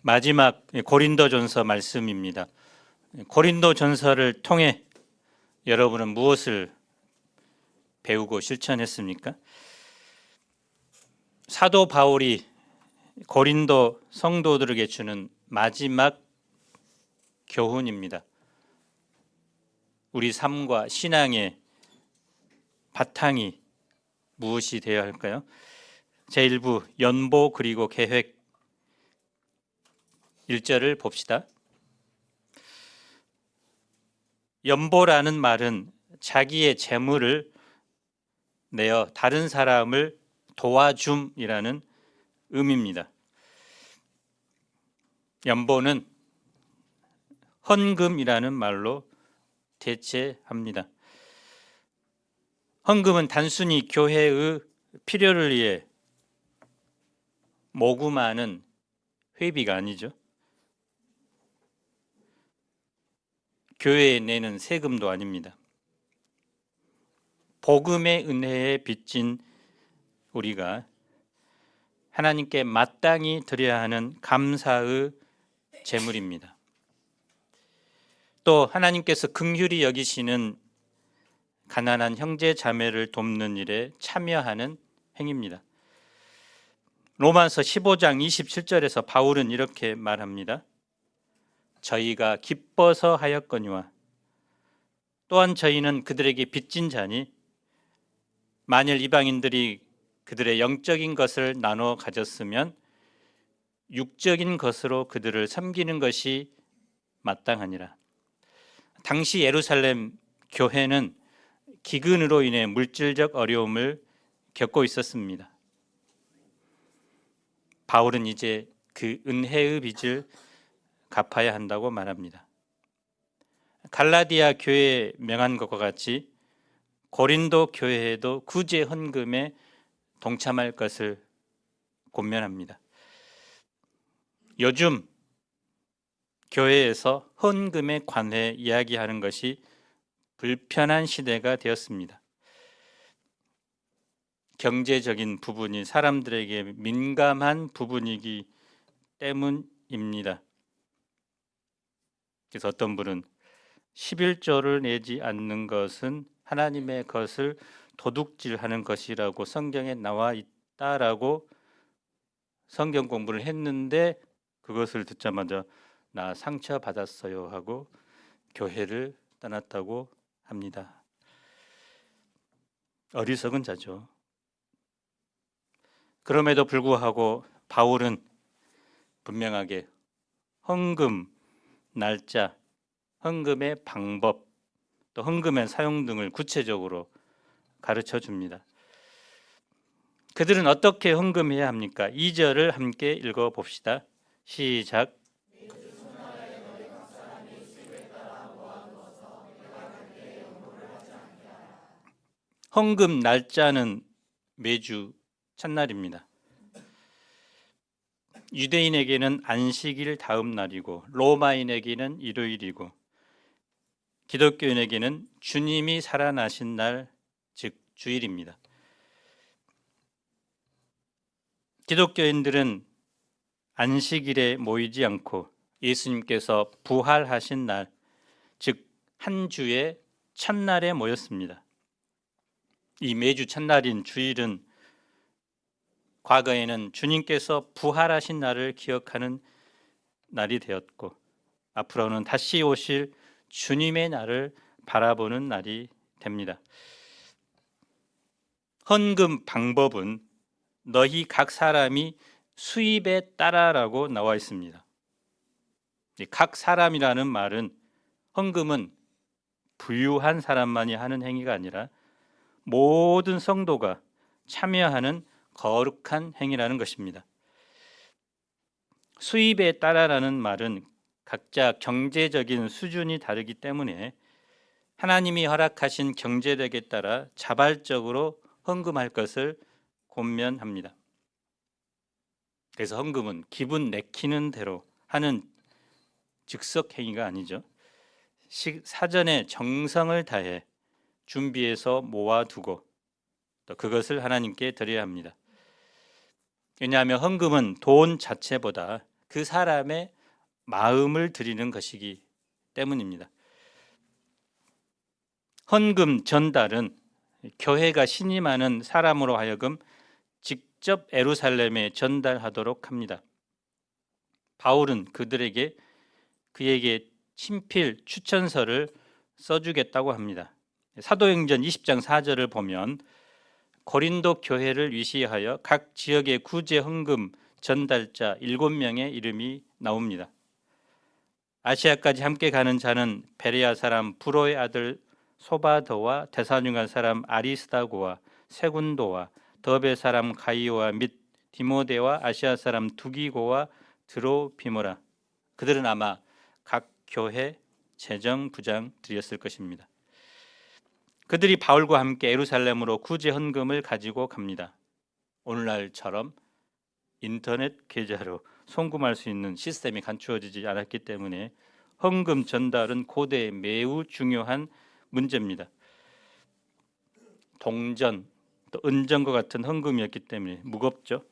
마지막 고린도전서 말씀입니다. 고린도전서를 통해 여러분은 무엇을 배우고 실천했습니까? 사도 바울이 고린도 성도들에게 주는 마지막 교훈입니다. 우리 삶과 신앙의 바탕이 무엇이 되어야 할까요? 제1부 연보 그리고 계획 1절을 봅시다. 연보라는 말은 자기의 재물을 내어 다른 사람을 도와줌이라는 의미입니다. 연보는 헌금이라는 말로 대체합니다. 헌금은 단순히 교회의 필요를 위해 모금하는 회비가 아니죠. 교회에 내는 세금도 아닙니다. 복음의 은혜에 빚진 우리가 하나님께 마땅히 드려야 하는 감사의 제물입니다. 또 하나님께서 긍휼히 여기시는 가난한 형제 자매를 돕는 일에 참여하는 행위입니다. 로마서 15장 27절에서 바울은 이렇게 말합니다. 저희가 기뻐서 하였거니와 또한 저희는 그들에게 빚진 자니 만일 이방인들이 그들의 영적인 것을 나눠 가졌으면 육적인 것으로 그들을 섬기는 것이 마땅하니라. 당시 예루살렘 교회는 기근으로 인해 물질적 어려움을 겪고 있었습니다. 바울은 이제 그 은혜의 빚을 갚아야 한다고 말합니다. 갈라디아 교회에 명한 것과 같이 고린도 교회에도 구제 헌금에 동참할 것을 권면합니다. 요즘 교회에서 헌금에 관해 이야기하는 것이 불편한 시대가 되었습니다. 경제적인 부분이 사람들에게 민감한 부분이기 때문입니다. 그래서 어떤 분은 11조를 내지 않는 것은 하나님의 것을 도둑질하는 것이라고 성경에 나와 있다라고 성경 공부를 했는데 그것을 듣자마자 나 상처받았어요 하고 교회를 떠났다고 합니다. 어리석은 자죠. 그럼에도 불구하고 바울은 분명하게 헌금, 날짜, 헌금의 방법, 또 헌금의 사용 등을 구체적으로 가르쳐 줍니다. 그들은 어떻게 헌금해야 합니까? 2절을 함께 읽어 봅시다. 시작. 헌금 날짜는 매주 첫날입니다. 유대인에게는 안식일 다음 날이고 로마인에게는 일요일이고 기독교인에게는 주님이 살아나신 날, 즉 주일입니다. 기독교인들은 안식일에 모이지 않고 예수님께서 부활하신 날, 즉 한 주의 첫날에 모였습니다. 이 매주 첫날인 주일은 과거에는 주님께서 부활하신 날을 기억하는 날이 되었고 앞으로는 다시 오실 주님의 날을 바라보는 날이 됩니다. 헌금 방법은 너희 각 사람이 수입에 따라라고 나와 있습니다. 각 사람이라는 말은 헌금은 부유한 사람만이 하는 행위가 아니라 모든 성도가 참여하는 거룩한 행위라는 것입니다. 수입에 따라라는 말은 각자 경제적인 수준이 다르기 때문에 하나님이 허락하신 경제력에 따라 자발적으로 헌금할 것을 권면합니다. 그래서 헌금은 기분 내키는 대로 하는 즉석 행위가 아니죠. 사전에 정성을 다해 준비해서 모아두고 또 그것을 하나님께 드려야 합니다. 왜냐하면 헌금은 돈 자체보다 그 그 사람의 마음을 드리는 것이기 때문입니다. 헌금 전달은 교회가 신임하는 사람으로 하여금 직접 예루살렘에 전달하도록 합니다. 바울은 그에게 친필 추천서를 써주겠다고 합니다. 사도행전 20장 4절을 보면 고린도 교회를 위시하여 각 지역의 구제 헌금 전달자 7명의 이름이 나옵니다. 아시아까지 함께 가는 자는 베레아 사람 브로의 아들 소바더와 데살로니가 사람 아리스다고와 세군도와 더베 사람 가이오와 및 디모데와 아시아 사람 두기고와 드로비모라. 그들은 아마 각 교회 재정부장들이었을 것입니다. 그들이 바울과 함께 예루살렘으로 구제 헌금을 가지고 갑니다. 오늘날처럼 인터넷 계좌로 송금할 수 있는 시스템이 갖추어지지 않았기 때문에 헌금 전달은 고대에 매우 중요한 문제입니다. 동전, 또 은전과 같은 헌금이었기 때문에 무겁죠.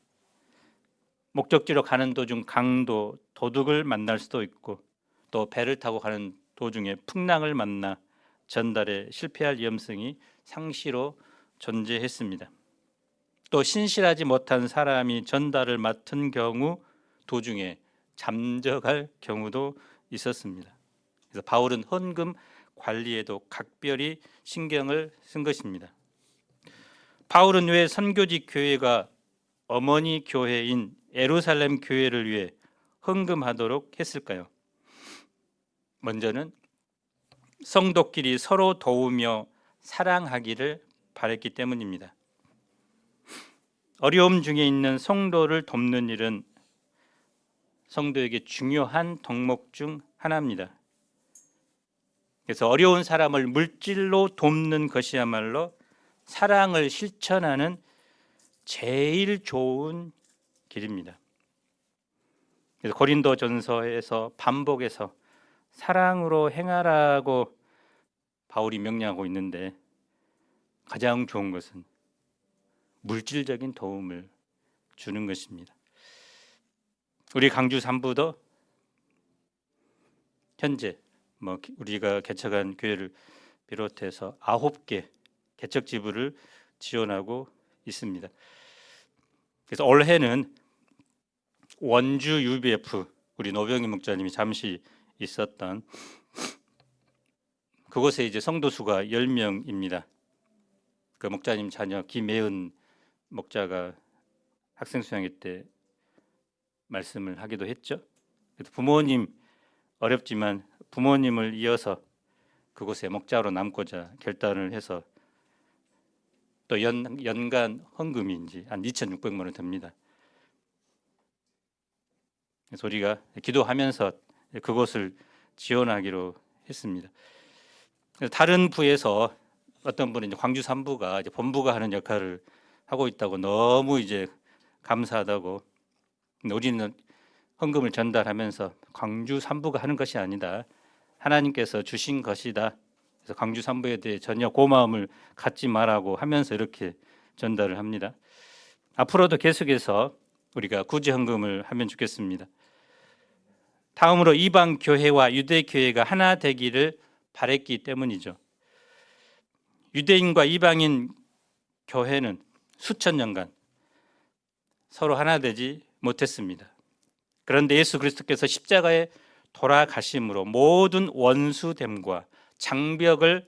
목적지로 가는 도중 강도, 도둑을 만날 수도 있고 또 배를 타고 가는 도중에 풍랑을 만나 전달에 실패할 위험성이 상시로 존재했습니다. 또 신실하지 못한 사람이 전달을 맡은 경우 도중에 잠적할 경우도 있었습니다. 그래서 바울은 헌금 관리에도 각별히 신경을 쓴 것입니다. 바울은 왜 선교지 교회가 어머니 교회인 예루살렘 교회를 위해 헌금하도록 했을까요? 먼저는 성도끼리 서로 도우며 사랑하기를 바랬기 때문입니다. 어려움 중에 있는 성도를 돕는 일은 성도에게 중요한 덕목 중 하나입니다. 그래서 어려운 사람을 물질로 돕는 것이야말로 사랑을 실천하는 제일 좋은 길입니다. 그래서 고린도전서에서 반복해서 사랑으로 행하라고 바울이 명령하고 있는데 가장 좋은 것은 물질적인 도움을 주는 것입니다. 우리 강주 산부도 현재 우리가 개척한 교회를 비롯해서 9개 개척 지부를 지원하고 있습니다. 그래서 올해는 원주 UBF 우리 노병희 목사님이 잠시 있었던 그곳에 이제 성도 수가 10명입니다. 그 목사님 자녀 김혜은 목자가 학생 수양회 때 말씀을 하기도 했죠. 그래서 부모님 어렵지만 부모님을 이어서 그곳에 목자로 남고자 결단을 해서 또 연간 헌금인지 한 2,600만 원 됩니다. 그래서 우리가 기도하면서 그곳을 지원하기로 했습니다. 다른 부에서 어떤 분은 이제 광주 산부가 이제 본부가 하는 역할을 하고 있다고 너무 이제 감사하다고. 우리는 헌금을 전달하면서 광주 산부가 하는 것이 아니다. 하나님께서 주신 것이다. 그래서 광주 산부에 대해 전혀 고마움을 갖지 말라고 하면서 이렇게 전달을 합니다. 앞으로도 계속해서 우리가 구제 헌금을 하면 좋겠습니다. 다음으로 이방 교회와 유대 교회가 하나 되기를 바랬기 때문이죠. 유대인과 이방인 교회는 수천 년간 서로 하나 되지 못했습니다. 그런데 예수 그리스도께서 십자가에 돌아가심으로 모든 원수됨과 장벽을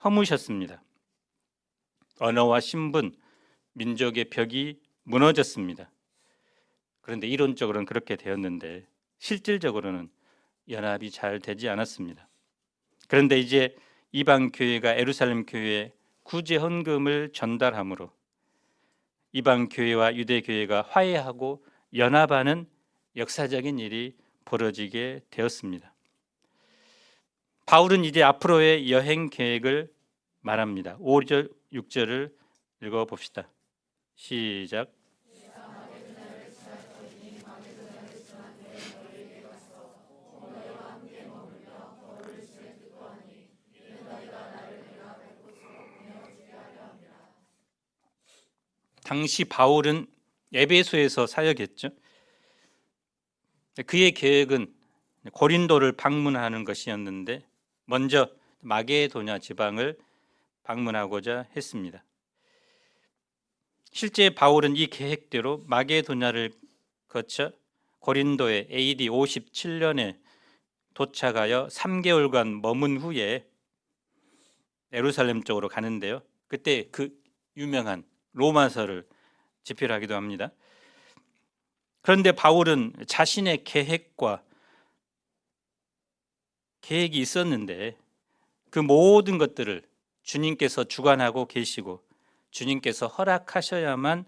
허무셨습니다. 언어와 신분, 민족의 벽이 무너졌습니다. 그런데 이론적으로는 그렇게 되었는데 실질적으로는 연합이 잘 되지 않았습니다. 그런데 이제 이방 교회가 예루살렘 교회에 구제 헌금을 전달함으로 이방 교회와 유대 교회가 화해하고 연합하는 역사적인 일이 벌어지게 되었습니다. 바울은 이제 앞으로의 여행 계획을 말합니다. 5절, 6절을 읽어봅시다. 시작. 당시 바울은 에베소에서 사역했죠. 그의 계획은 고린도를 방문하는 것이었는데 먼저 마게도냐 지방을 방문하고자 했습니다. 실제 바울은 이 계획대로 마게도냐를 거쳐 고린도에 AD 57년에 도착하여 3개월간 머문 후에 예루살렘 쪽으로 가는데요. 그때 그 유명한 로마서를 집필하기도 합니다. 그런데 바울은 자신의 계획이 있었는데 그 모든 것들을 주님께서 주관하고 계시고 주님께서 허락하셔야만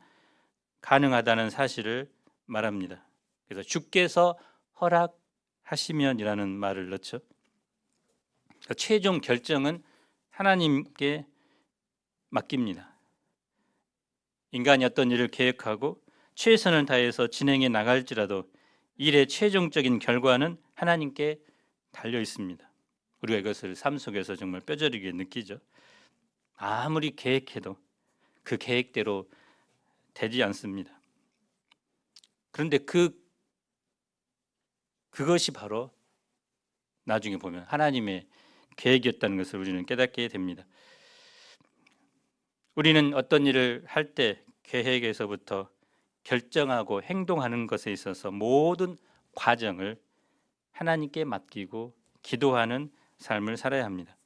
가능하다는 사실을 말합니다. 그래서 주께서 허락하시면이라는 말을 넣죠. 최종 결정은 하나님께 맡깁니다. 인간이 어떤 일을 계획하고 최선을 다해서 진행해 나갈지라도 일의 최종적인 결과는 하나님께 달려 있습니다. 우리가 이것을 삶 속에서 정말 뼈저리게 느끼죠. 아무리 계획해도 그 계획대로 되지 않습니다. 그런데 그것이 바로 나중에 보면 하나님의 계획이었다는 것을 우리는 깨닫게 됩니다. 우리는 어떤 일을 할 때 계획에서부터 결정하고 행동하는 것에 있어서 모든 과정을 하나님께 맡기고 기도하는 삶을 살아야 합니다.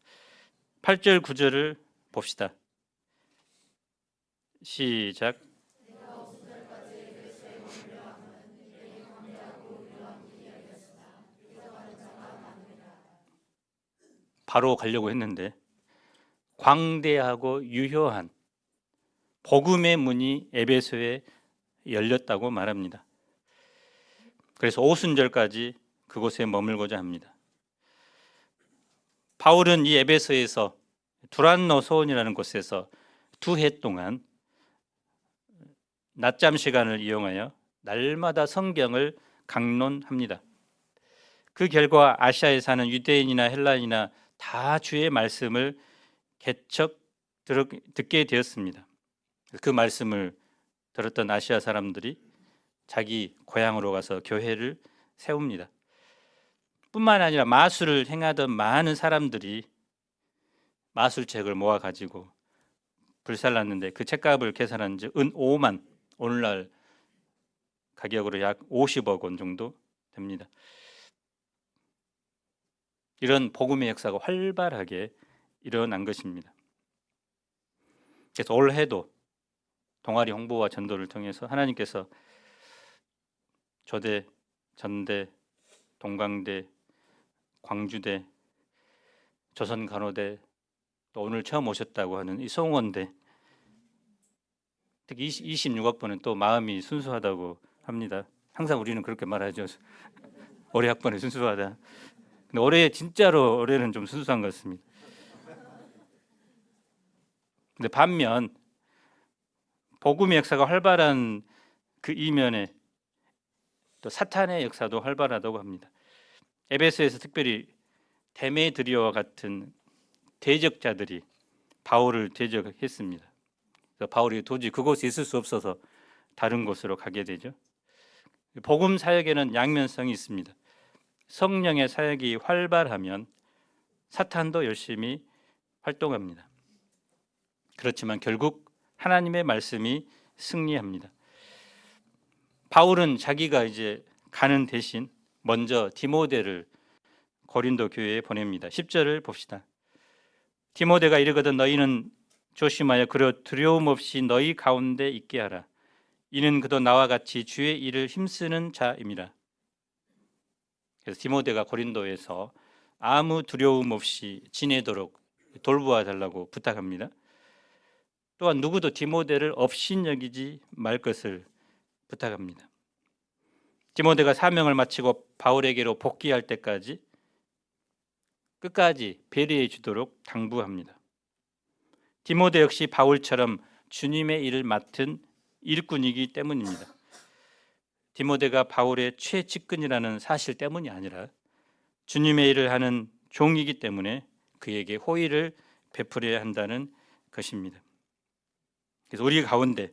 8절 9절을 봅시다. 시작. 바로 가려고 했는데 광대하고 유효한 복음의 문이 에베소에 열렸다고 말합니다. 그래서 오순절까지 그곳에 머물고자 합니다. 바울은 이 에베소에서 두란노소원이라는 곳에서 2해 동안 낮잠 시간을 이용하여 날마다 성경을 강론합니다. 그 결과 아시아에 사는 유대인이나 헬라인이나 다 주의 말씀을 개척 듣게 되었습니다. 그 말씀을 들었던 아시아 사람들이 자기 고향으로 가서 교회를 세웁니다. 뿐만 아니라 마술을 행하던 많은 사람들이 마술책을 모아 가지고 불살랐는데 그 책값을 계산한 지 은 5만, 오늘날 가격으로 약 50억 원 정도 됩니다. 이런 복음의 역사가 활발하게 일어난 것입니다. 그래서 올해도 동아리 홍보와 전도를 통해서 하나님께서 조대, 전대, 동강대, 광주대, 조선간호대, 또 오늘 처음 오셨다고 하는 이 송원대, 특히 26학번은 또 마음이 순수하다고 합니다. 항상 우리는 그렇게 말하죠. 올해 학번이 순수하다. 근데 올해는 좀 순수한 것 같습니다. 근데 반면 복음의 역사가 활발한 그 이면에 또 사탄의 역사도 활발하다고 합니다. 에베소에서 특별히 데메드리오와 같은 대적자들이 바울을 대적했습니다. 그래서 바울이 도저히 그곳에 있을 수 없어서 다른 곳으로 가게 되죠. 복음 사역에는 양면성이 있습니다. 성령의 사역이 활발하면 사탄도 열심히 활동합니다. 그렇지만 결국 하나님의 말씀이 승리합니다. 바울은 자기가 이제 가는 대신 먼저 디모데를 고린도 교회에 보냅니다. 10절을 봅시다. 디모데가 이르거든 너희는 조심하여 그로 두려움 없이 너희 가운데 있게 하라. 이는 그도 나와 같이 주의 일을 힘쓰는 자임이라. 그래서 디모데가 고린도에서 아무 두려움 없이 지내도록 돌보아 달라고 부탁합니다. 또한 누구도 디모데를 업신여기지 말 것을 부탁합니다. 디모데가 사명을 마치고 바울에게로 복귀할 때까지 끝까지 배려해 주도록 당부합니다. 디모데 역시 바울처럼 주님의 일을 맡은 일꾼이기 때문입니다. 디모데가 바울의 최측근이라는 사실 때문이 아니라 주님의 일을 하는 종이기 때문에 그에게 호의를 베풀어야 한다는 것입니다. 그래서 우리 가운데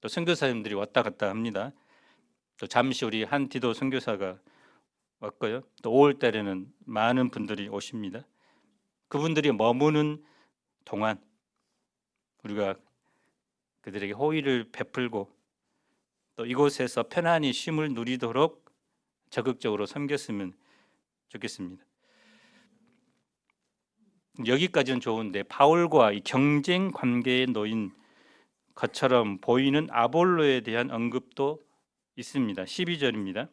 또 선교사님들이 왔다 갔다 합니다. 또 잠시 우리 한디도 선교사가 왔고요. 또 5월 달에는 많은 분들이 오십니다. 그분들이 머무는 동안 우리가 그들에게 호의를 베풀고 또 이곳에서 편안히 쉼을 누리도록 적극적으로 섬겼으면 좋겠습니다. 여기까지는 좋은데 바울과 이 경쟁 관계에 놓인 것처럼 보이는 아볼로에 대한 언급도 있습니다. 12절입니다.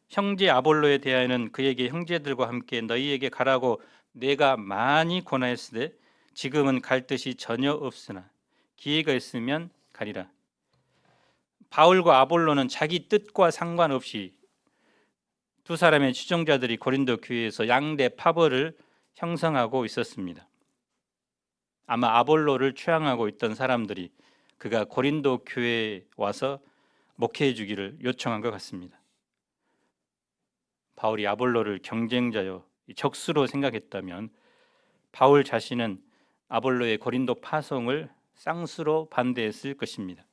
형제 아볼로에 대하여는 그에게 형제들과 함께 너희에게 가라고 내가 많이 권하였으되 지금은 갈 뜻이 전혀 없으나 기회가 있으면 가리라. 바울과 아볼로는 자기 뜻과 상관없이 두 사람의 추종자들이 고린도 교회에서 양대 파벌을 형성하고 있었습니다. 아마 아볼로를 추앙하고 있던 사람들이 그가 고린도 교회에 와서 목회해 주기를 요청한 것 같습니다. 바울이 아볼로를 경쟁자요 적수로 생각했다면 바울 자신은 아볼로의 고린도 파송을 쌍수로 반대했을 것입니다.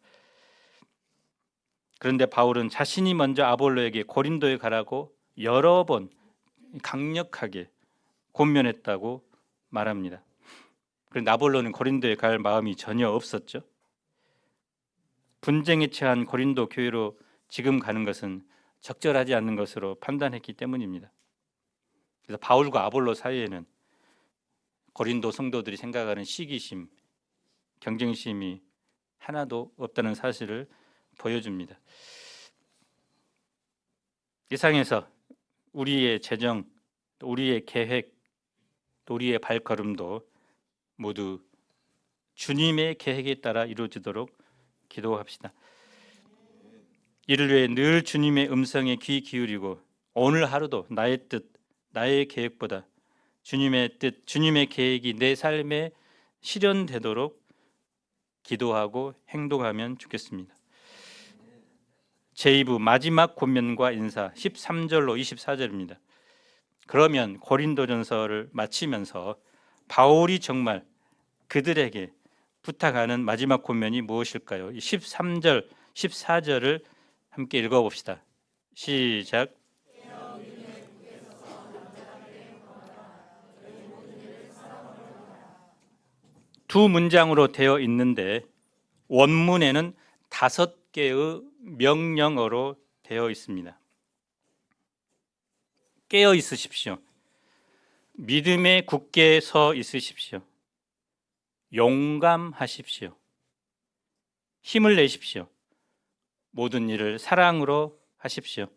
그런데 바울은 자신이 먼저 아볼로에게 고린도에 가라고 여러 번 강력하게 권면했다고 말합니다. 그런데 아볼로는 고린도에 갈 마음이 전혀 없었죠. 분쟁에 처한 고린도 교회로 지금 가는 것은 적절하지 않는 것으로 판단했기 때문입니다. 그래서 바울과 아볼로 사이에는 고린도 성도들이 생각하는 시기심, 경쟁심이 하나도 없다는 사실을 보여줍니다. 이 상에서 우리의 재정, 우리의 계획, 우리의 발걸음도 모두 주님의 계획에 따라 이루어지도록 기도합시다. 이를 위해 늘 주님의 음성에 귀 기울이고 오늘 하루도 나의 뜻, 나의 계획보다 주님의 뜻, 주님의 계획이 내 삶에 실현되도록 기도하고 행동하면 좋겠습니다. 제2부 마지막 권면과 인사 13절로 24절입니다. 그러면 고린도전서를 마치면서 바울이 정말 그들에게 부탁하는 마지막 권면이 무엇일까요? 13절, 14절을 함께 읽어봅시다. 시작. 두 문장으로 되어 있는데 원문에는 5개의 명령어로 되어 있습니다. 깨어 있으십시오. 믿음에 굳게 서 있으십시오. 용감하십시오. 힘을 내십시오. 모든 일을 사랑으로 하십시오.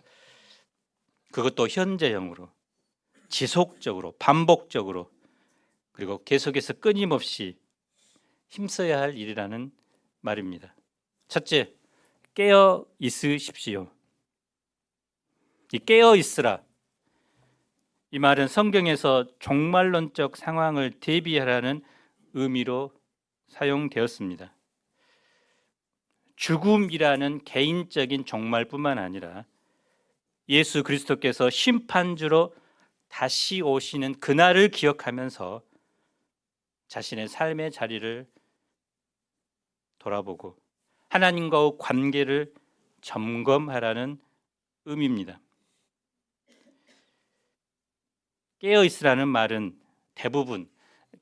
그것도 현재형으로, 지속적으로, 반복적으로, 그리고 계속해서 끊임없이 힘써야 할 일이라는 말입니다. 첫째, 깨어 있으십시오. 이 깨어 있으라, 이 말은 성경에서 종말론적 상황을 대비하라는 의미로 사용되었습니다. 죽음이라는 개인적인 종말뿐만 아니라 예수 그리스도께서 심판주로 다시 오시는 그날을 기억하면서 자신의 삶의 자리를 돌아보고 하나님과의 관계를 점검하라는 의미입니다. 깨어있으라는 말은 대부분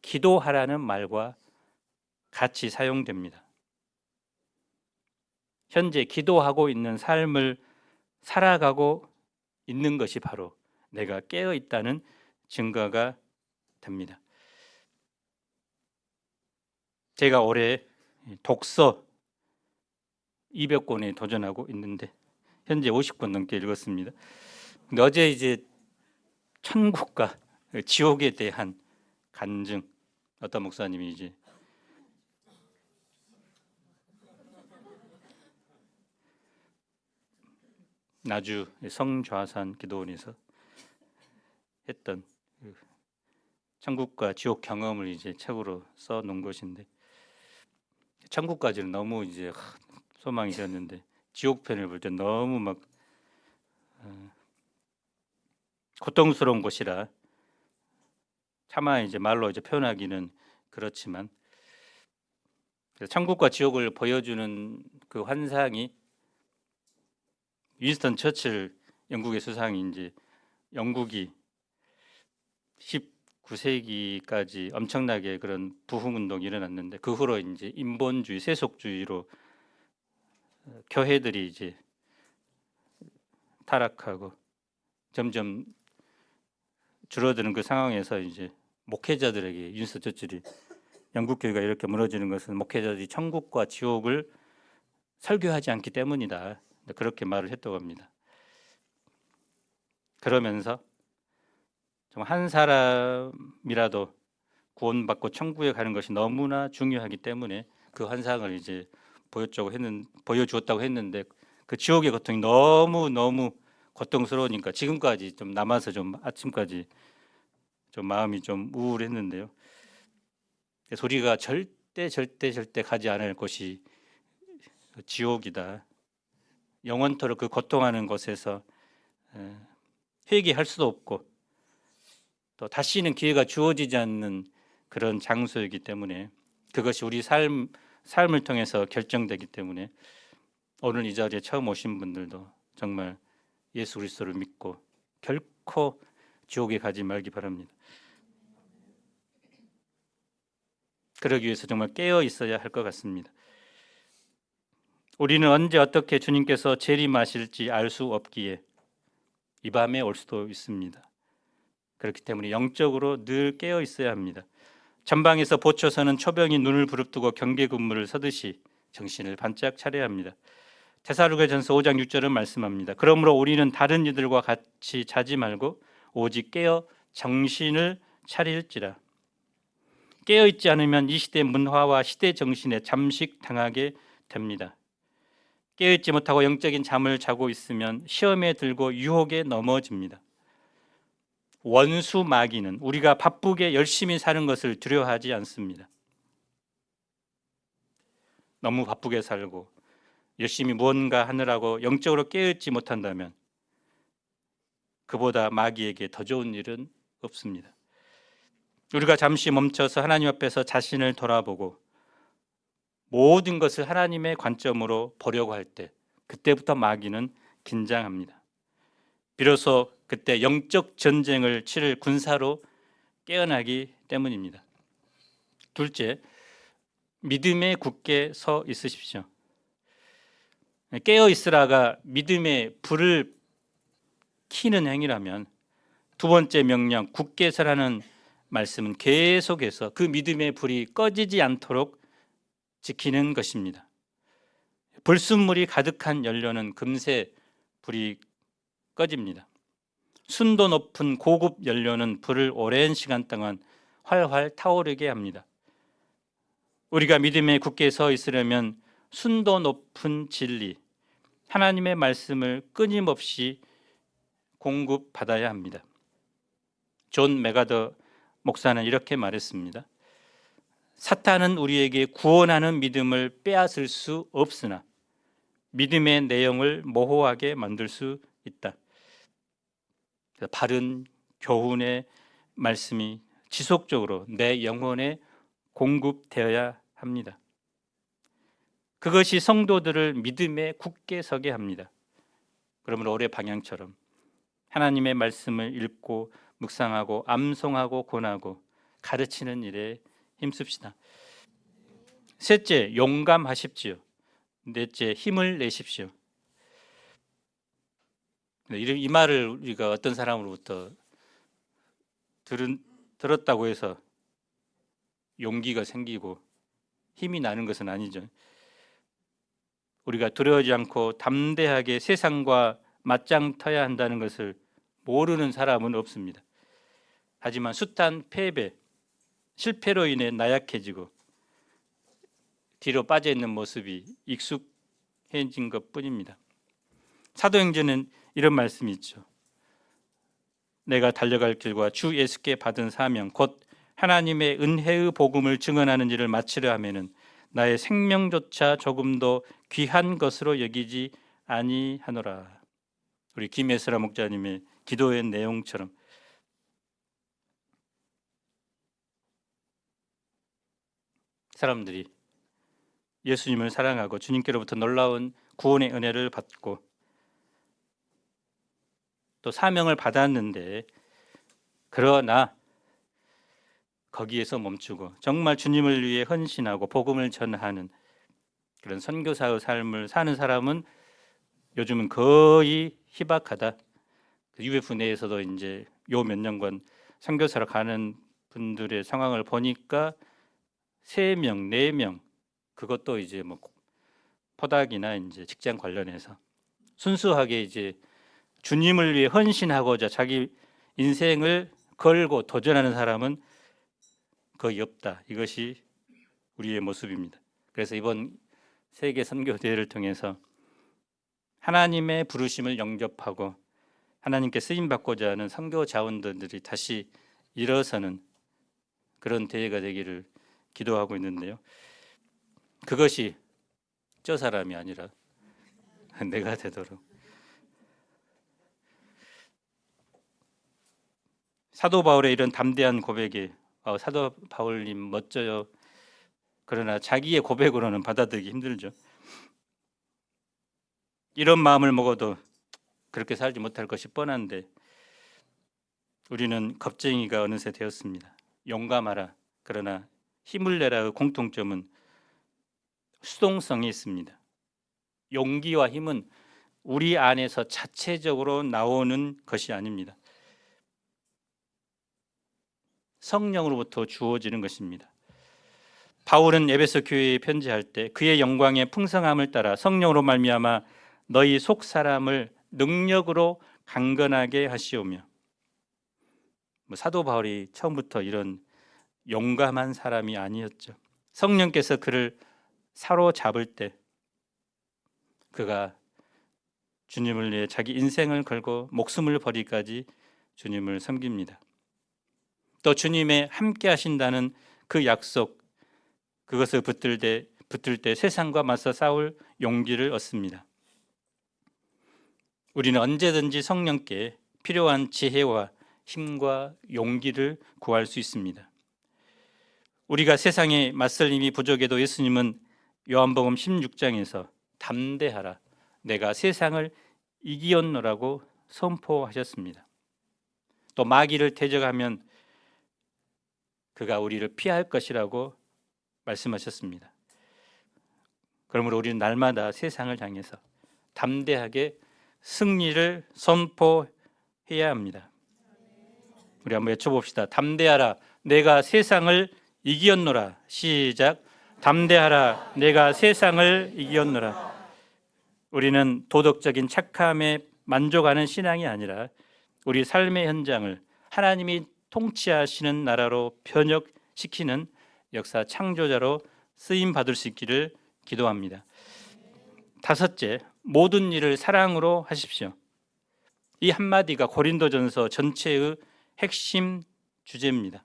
기도하라는 말과 같이 사용됩니다. 현재 기도하고 있는 삶을 살아가고 있는 것이 바로 내가 깨어있다는 증거가 됩니다. 제가 올해 독서 200권에 도전하고 있는데 현재 50권 넘게 읽었습니다. 근데 어제 이제 천국과 지옥에 대한 간증, 어떤 목사님이 이제 나주 성좌산 기도원에서 했던 천국과 지옥 경험을 이제 책으로 써 놓은 것인데, 천국까지는 너무 이제 소망이 되었는데 지옥 편을 볼 때 너무 막 고통스러운 곳이라 차마 이제 말로 이제 표현하기는 그렇지만, 천국과 지옥을 보여주는 그 환상이 윈스턴 처칠 영국의 수상이 이제 영국이 19세기까지 엄청나게 그런 부흥 운동이 일어났는데 그 후로 이제 인본주의, 세속주의로 교회들이 이제 타락하고 점점 줄어드는 그 상황에서 이제 목회자들에게 윈스턴 처칠이 영국 교회가 이렇게 무너지는 것은 목회자들이 천국과 지옥을 설교하지 않기 때문이다. 그렇게 말을 했다고 합니다. 그러면서 정말 한 사람이라도 구원받고 천국에 가는 것이 너무나 중요하기 때문에 그 환상을 이제 보여주었다고 했는데 그 지옥의 고통이 너무 고통스러우니까 지금까지 좀 남아서 좀 아침까지 좀 마음이 좀 우울했는데요. 소리가 절대 가지 않을 곳이 지옥이다. 영원토록 그 고통하는 곳에서 회개할 수도 없고 또 다시는 기회가 주어지지 않는 그런 장소이기 때문에 그것이 우리 삶을 통해서 결정되기 때문에 오늘 이 자리에 처음 오신 분들도 정말 예수 그리스도를 믿고 결코 지옥에 가지 말기 바랍니다. 그러기 위해서 정말 깨어 있어야 할 것 같습니다. 우리는 언제 어떻게 주님께서 재림하실지 알 수 없기에 이 밤에 올 수도 있습니다. 그렇기 때문에 영적으로 늘 깨어 있어야 합니다. 전방에서 보초서는 초병이 눈을 부릅뜨고 경계 근무를 서듯이 정신을 반짝 차려야 합니다. 데살로니가전서 5장 6절은 말씀합니다. 그러므로 우리는 다른 이들과 같이 자지 말고 오직 깨어 정신을 차릴지라. 깨어 있지 않으면 이 시대 문화와 시대 정신에 잠식당하게 됩니다. 깨어 있지 못하고 영적인 잠을 자고 있으면 시험에 들고 유혹에 넘어집니다. 원수 마귀는 우리가 바쁘게 열심히 사는 것을 두려워하지 않습니다. 너무 바쁘게 살고 열심히 무언가 하느라고 영적으로 깨어있지 못한다면 그보다 마귀에게 더 좋은 일은 없습니다. 우리가 잠시 멈춰서 하나님 앞에서 자신을 돌아보고 모든 것을 하나님의 관점으로 보려고 할 때 그때부터 마귀는 긴장합니다. 비로소 그때 영적 전쟁을 치를 군사로 깨어나기 때문입니다. 둘째, 믿음에 굳게 서 있으십시오. 깨어 있으라가 믿음의 불을 켜는 행위라면 두 번째 명령 굳게 서라는 말씀은 계속해서 그 믿음의 불이 꺼지지 않도록 지키는 것입니다. 불순물이 가득한 연료는 금세 불이 꺼집니다. 순도 높은 고급 연료는 불을 오랜 시간 동안 활활 타오르게 합니다. 우리가 믿음에 굳게 서 있으려면 순도 높은 진리, 하나님의 말씀을 끊임없이 공급받아야 합니다. 존 메가더 목사는 이렇게 말했습니다. 사탄은 우리에게 구원하는 믿음을 빼앗을 수 없으나 믿음의 내용을 모호하게 만들 수 있다. 바른 교훈의 말씀이 지속적으로 내 영혼에 공급되어야 합니다. 그것이 성도들을 믿음에 굳게 서게 합니다. 그러므로 올해 방향처럼 하나님의 말씀을 읽고 묵상하고 암송하고 권하고 가르치는 일에 힘씁시다. 셋째, 용감하십시오. 넷째, 힘을 내십시오. 이 말을 우리가 어떤 사람으로부터 들었다고 해서 용기가 생기고 힘이 나는 것은 아니죠. 우리가 두려워하지 않고 담대하게 세상과 맞짱 터야 한다는 것을 모르는 사람은 없습니다. 하지만 숱한 패배, 실패로 인해 나약해지고 뒤로 빠져있는 모습이 익숙해진 것뿐입니다. 사도행전은 이런 말씀이 있죠. 내가 달려갈 길과 주 예수께 받은 사명 곧 하나님의 은혜의 복음을 증언하는 일을 마치려 하면은 나의 생명조차 조금도 귀한 것으로 여기지 아니하노라. 우리 김예슬아 목자님의 기도의 내용처럼 사람들이 예수님을 사랑하고 주님께로부터 놀라운 구원의 은혜를 받고 또 사명을 받았는데, 그러나 거기에서 멈추고 정말 주님을 위해 헌신하고 복음을 전하는 그런 선교사의 삶을 사는 사람은 요즘은 거의 희박하다. UF 내에서도 이제 요 몇 년간 선교사로 가는 분들의 상황을 보니까 3명, 4명, 그것도 이제 뭐 포닥이나 이제 직장 관련해서 순수하게 이제 주님을 위해 헌신하고자 자기 인생을 걸고 도전하는 사람은 거의 없다. 이것이 우리의 모습입니다. 그래서 이번 세계 선교 대회를 통해서 하나님의 부르심을 영접하고 하나님께 쓰임 받고자 하는 선교 자원들이 다시 일어서는 그런 대회가 되기를 기도하고 있는데요. 그것이 저 사람이 아니라 내가 되도록. 사도 바울의 이런 담대한 고백에 사도 바울님 멋져요. 그러나 자기의 고백으로는 받아들이기 힘들죠. 이런 마음을 먹어도 그렇게 살지 못할 것이 뻔한데 우리는 겁쟁이가 어느새 되었습니다. 용감하라. 그러나 힘을 내라의 공통점은 수동성이 있습니다. 용기와 힘은 우리 안에서 자체적으로 나오는 것이 아닙니다. 성령으로부터 주어지는 것입니다. 바울은 에베소 교회에 편지할 때 그의 영광의 풍성함을 따라 성령으로 말미암아 너희 속 사람을 능력으로 강건하게 하시오며, 사도 바울이 처음부터 이런 용감한 사람이 아니었죠. 성령께서 그를 사로잡을 때 그가 주님을 위해 자기 인생을 걸고 목숨을 버리기까지 주님을 섬깁니다. 또 주님의 함께 하신다는 그 약속, 그것을 붙들 때 세상과 맞서 싸울 용기를 얻습니다. 우리는 언제든지 성령께 필요한 지혜와 힘과 용기를 구할 수 있습니다. 우리가 세상에 맞설 힘이 부족해도 예수님은 요한복음 16장에서 담대하라, 내가 세상을 이기었노라고 선포하셨습니다. 또 마귀를 대적하면 그가 우리를 피할 것이라고 말씀하셨습니다. 그러므로 우리는 날마다 세상을 향해서 담대하게 승리를 선포해야 합니다. 우리 한번 외쳐봅시다. 담대하라, 내가 세상을 이기었노라. 시작. 담대하라, 내가 세상을 이기었노라. 우리는 도덕적인 착함에 만족하는 신앙이 아니라 우리 삶의 현장을 하나님이 통치하시는 나라로 변혁시키는 역사 창조자로 쓰임 받을 수 있기를 기도합니다. 5째, 모든 일을 사랑으로 하십시오. 이 한마디가 고린도전서 전체의 핵심 주제입니다.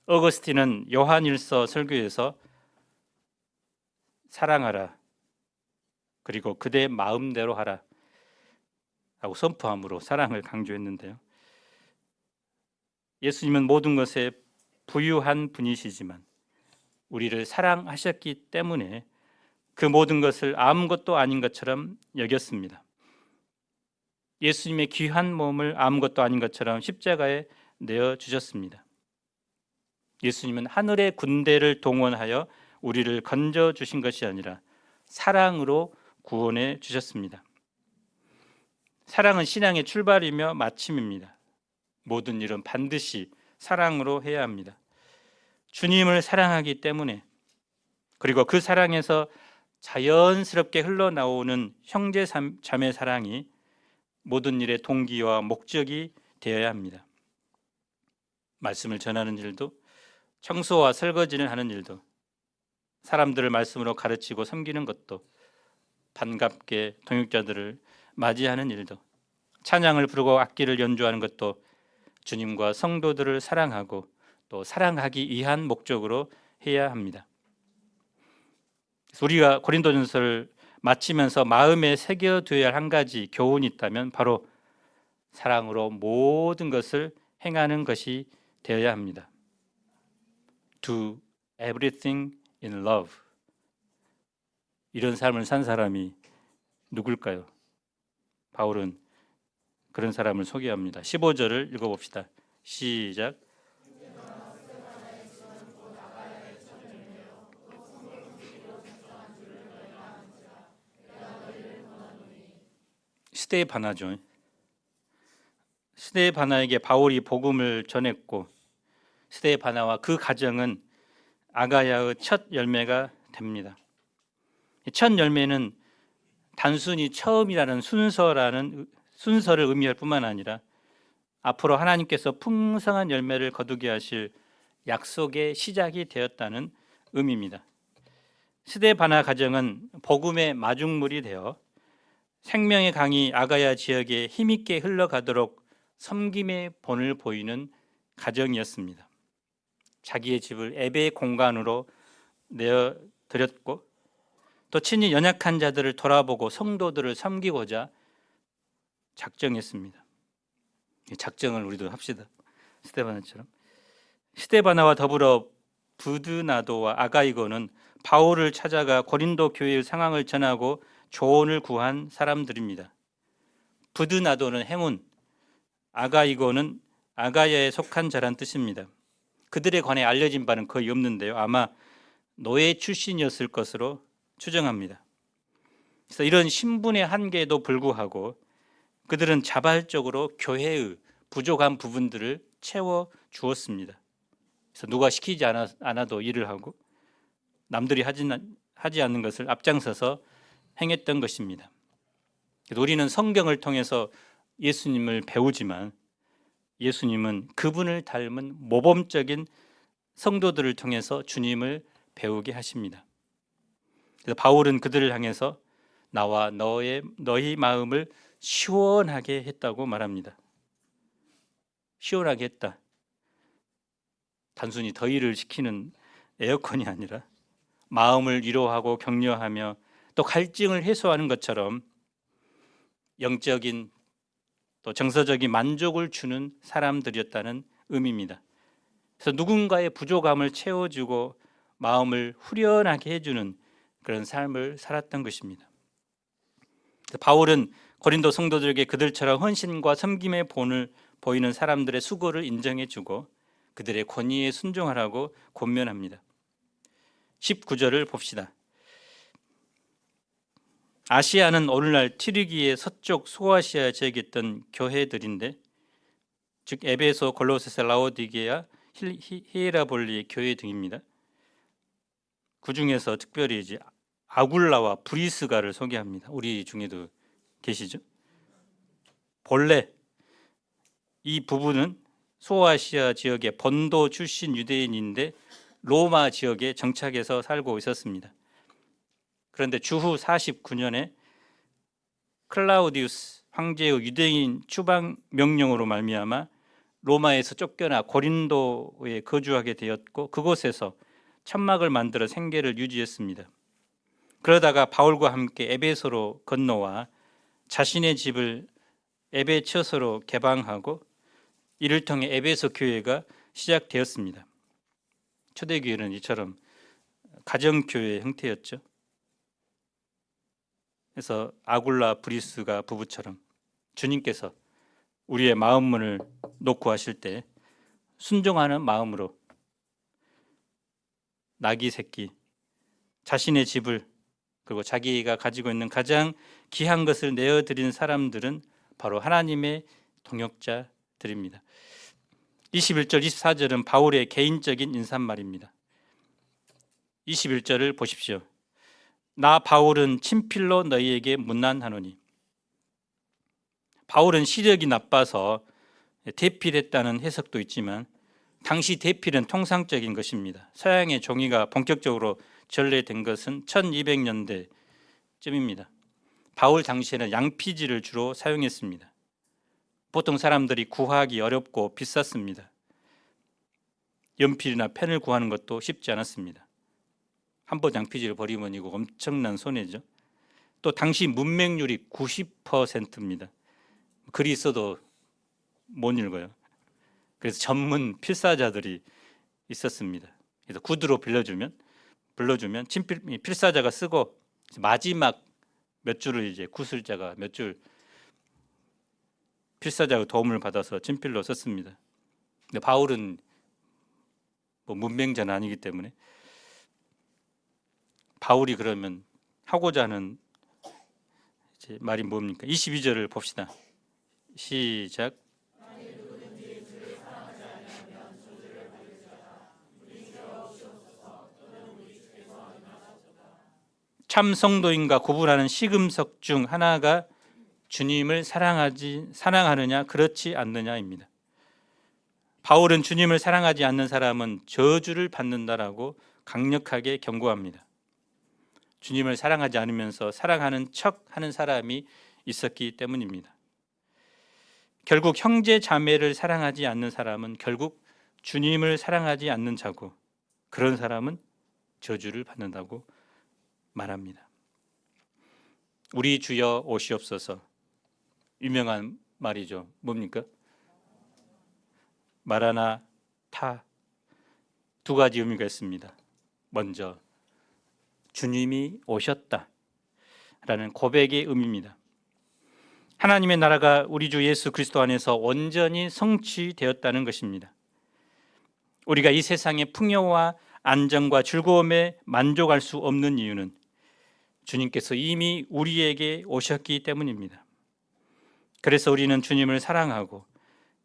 어거스틴은 요한일서 설교에서 사랑하라, 그리고 그대 마음대로 하라 라고 선포함으로 사랑을 강조했는데요. 예수님은 모든 것에 부유한 분이시지만 우리를 사랑하셨기 때문에 그 모든 것을 아무것도 아닌 것처럼 여겼습니다. 예수님의 귀한 몸을 아무것도 아닌 것처럼 십자가에 내어주셨습니다. 예수님은 하늘의 군대를 동원하여 우리를 건져주신 것이 아니라 사랑으로 구원해 주셨습니다. 사랑은 신앙의 출발이며 마침입니다. 모든 일은 반드시 사랑으로 해야 합니다. 주님을 사랑하기 때문에, 그리고 그 사랑에서 자연스럽게 흘러나오는 형제 자매 사랑이 모든 일의 동기와 목적이 되어야 합니다. 말씀을 전하는 일도, 청소와 설거지를 하는 일도, 사람들을 말씀으로 가르치고 섬기는 것도, 반갑게 동역자들을 맞이하는 일도, 찬양을 부르고 악기를 연주하는 것도 주님과 성도들을 사랑하고 또 사랑하기 위한 목적으로 해야 합니다. 우리가 고린도전서를 마치면서 마음에 새겨둬야 할 한 가지 교훈이 있다면 바로 사랑으로 모든 것을 행하는 것이 되어야 합니다. Do everything in love. 이런 삶을 산 사람이 누굴까요? 바울은 그런 사람을 소개합니다. 15절을 읽어봅시다. 시작. 스데바나죠. 스데바나에게 바울이 복음을 전했고 스데바나와 그 가정은 아가야의 첫 열매가 됩니다. 첫 열매는 단순히 처음이라는 순서를 의미할 뿐만 아니라 앞으로 하나님께서 풍성한 열매를 거두게 하실 약속의 시작이 되었다는 의미입니다. 스데바나 가정은 복음의 마중물이 되어 생명의 강이 아가야 지역에 힘있게 흘러가도록 섬김의 본을 보이는 가정이었습니다. 자기의 집을 예배의 공간으로 내어드렸고 또 친히 연약한 자들을 돌아보고 성도들을 섬기고자 작정했습니다. 작정을 우리도 합시다. 스데바나처럼. 스데바나와 더불어 부드나도와 아가이고는 바울을 찾아가 고린도 교회의 상황을 전하고 조언을 구한 사람들입니다. 부드나도는 행운, 아가이고는 아가야에 속한 자란 뜻입니다. 그들에 관해 알려진 바는 거의 없는데요. 아마 노예 출신이었을 것으로 추정합니다. 그래서 이런 신분의 한계에도 불구하고 그들은 자발적으로 교회의 부족한 부분들을 채워 주었습니다. 그래서 누가 시키지 않아도 일을 하고 남들이 하지 않는 것을 앞장서서 행했던 것입니다. 그래서 우리는 성경을 통해서 예수님을 배우지만 예수님은 그분을 닮은 모범적인 성도들을 통해서 주님을 배우게 하십니다. 그래서 바울은 그들을 향해서 나와 너희 마음을 시원하게 했다고 말합니다. 시원하게 했다. 단순히 더위를 식히는 에어컨이 아니라 마음을 위로하고 격려하며 또 갈증을 해소하는 것처럼 영적인 또 정서적인 만족을 주는 사람들이었다는 의미입니다. 그래서 누군가의 부족함을 채워주고 마음을 후련하게 해주는 그런 삶을 살았던 것입니다. 바울은 고린도 성도들에게 그들처럼 헌신과 섬김의 본을 보이는 사람들의 수고를 인정해주고 그들의 권위에 순종하라고 권면합니다. 19절을 봅시다. 아시아는 오늘날 튀르기의 서쪽 소아시아에 제기했던 교회들인데 즉 에베소, 골로새서, 라오디게아, 히에라볼리 교회 등입니다. 그 중에서 특별히 이제 아굴라와 브리스가를 소개합니다. 우리 중에도 계시죠? 본래 이 부부는 소아시아 지역의 본도 출신 유대인인데 로마 지역에 정착해서 살고 있었습니다. 그런데 주후 49년에 클라우디우스 황제의 유대인 추방 명령으로 말미암아 로마에서 쫓겨나 고린도에 거주하게 되었고 그곳에서 천막을 만들어 생계를 유지했습니다. 그러다가 바울과 함께 에베소로 건너와 자신의 집을 에베처서로 개방하고 이를 통해 에베소 교회가 시작되었습니다. 초대교회는 이처럼 가정교회 형태였죠. 그래서 아굴라 브리스가 부부처럼 주님께서 우리의 마음문을 놓고 하실 때 순종하는 마음으로 나귀 새끼, 자신의 집을 그리고 자기가 가지고 있는 가장 귀한 것을 내어드린 사람들은 바로 하나님의 동역자들입니다. 21절, 24절은 바울의 개인적인 인사말입니다. 21절을 보십시오. 나 바울은 친필로 너희에게 문안하노니. 바울은 시력이 나빠서 대필했다는 해석도 있지만 당시 대필은 통상적인 것입니다. 서양의 종이가 본격적으로 전래된 것은 1200년대쯤입니다. 바울 당시에는 양피지를 주로 사용했습니다. 보통 사람들이 구하기 어렵고 비쌌습니다. 연필이나 펜을 구하는 것도 쉽지 않았습니다. 한 번 양피지를 버리면 이거 엄청난 손해죠. 또 당시 문맹률이 90%입니다. 글이 있어도 못 읽어요. 그래서 전문 필사자들이 있었습니다. 그래서 구두로 불러주면 필사자가 쓰고 마지막 몇 줄을 이제 구술자가 몇 줄 필사자의 도움을 받아서 친필로 썼습니다. 근데 바울은 문맹자는 아니기 때문에 바울이 그러면 하고자 하는 이제 말이 뭡니까? 22절을 봅시다. 시작. 참 성도인가 구분하는 시금석 중 하나가 주님을 사랑하느냐 그렇지 않느냐입니다. 바울은 주님을 사랑하지 않는 사람은 저주를 받는다라고 강력하게 경고합니다. 주님을 사랑하지 않으면서 사랑하는 척 하는 사람이 있었기 때문입니다. 결국 형제 자매를 사랑하지 않는 사람은 결국 주님을 사랑하지 않는 자고, 그런 사람은 저주를 받는다고 말합니다. 우리 주여 오시옵소서, 유명한 말이죠. 뭡니까? 마라나타. 두 가지 의미가 있습니다. 먼저 주님이 오셨다 라는 고백의 의미입니다. 하나님의 나라가 우리 주 예수 그리스도 안에서 온전히 성취되었다는 것입니다. 우리가 이 세상의 풍요와 안정과 즐거움에 만족할 수 없는 이유는 주님께서 이미 우리에게 오셨기 때문입니다. 그래서 우리는 주님을 사랑하고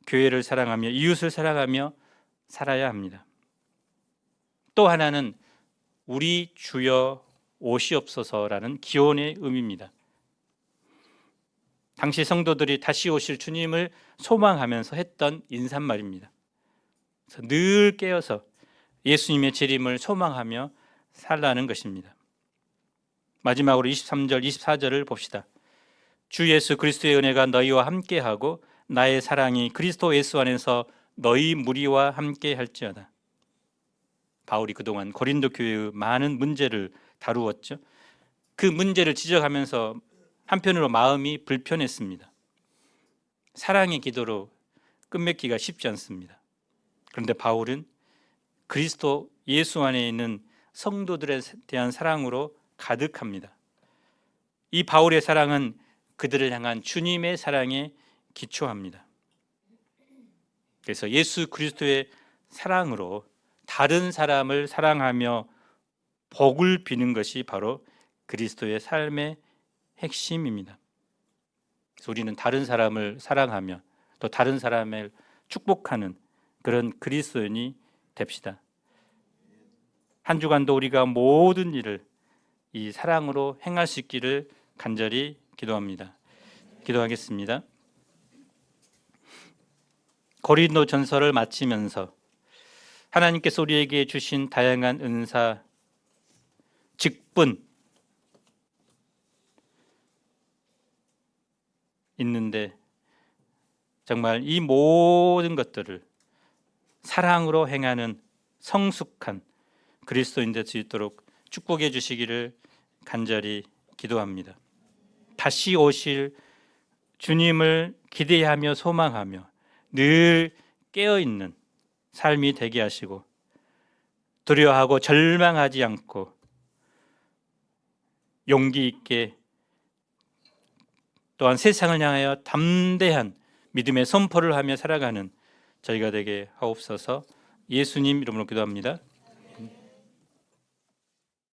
교회를 사랑하며 이웃을 사랑하며 살아야 합니다. 또 하나는 우리 주여 오시옵소서라는 기원의 의미입니다. 당시 성도들이 다시 오실 주님을 소망하면서 했던 인사말입니다. 그래서 늘 깨어서 예수님의 재림을 소망하며 살라는 것입니다. 마지막으로 23절, 24절을 봅시다. 주 예수 그리스도의 은혜가 너희와 함께하고 나의 사랑이 그리스도 예수 안에서 너희 무리와 함께 할지어다. 바울이 그동안 고린도 교회의 많은 문제를 다루었죠. 그 문제를 지적하면서 한편으로 마음이 불편했습니다. 사랑의 기도로 끝맺기가 쉽지 않습니다. 그런데 바울은 그리스도 예수 안에 있는 성도들에 대한 사랑으로 가득합니다. 이 바울의 사랑은 그들을 향한 주님의 사랑에 기초합니다. 그래서 예수 그리스도의 사랑으로 다른 사람을 사랑하며 복을 비는 것이 바로 그리스도의 삶의 핵심입니다. 그래서 우리는 다른 사람을 사랑하며 또 다른 사람을 축복하는 그런 그리스도인이 됩시다. 한 주간도 우리가 모든 일을 이 사랑으로 행할 수 있기를 간절히 기도합니다. 기도하겠습니다. 고린도 전서를 마치면서 하나님께서 우리에게 주신 다양한 은사, 직분 있는데 정말 이 모든 것들을 사랑으로 행하는 성숙한 그리스도인 될 수 있도록 축복해 주시기를 간절히 기도합니다. 다시 오실 주님을 기대하며 소망하며 늘 깨어있는 삶이 되게 하시고 두려워하고 절망하지 않고 용기 있게 또한 세상을 향하여 담대한 믿음의 선포를 하며 살아가는 저희가 되게 하옵소서. 예수님 이름으로 기도합니다.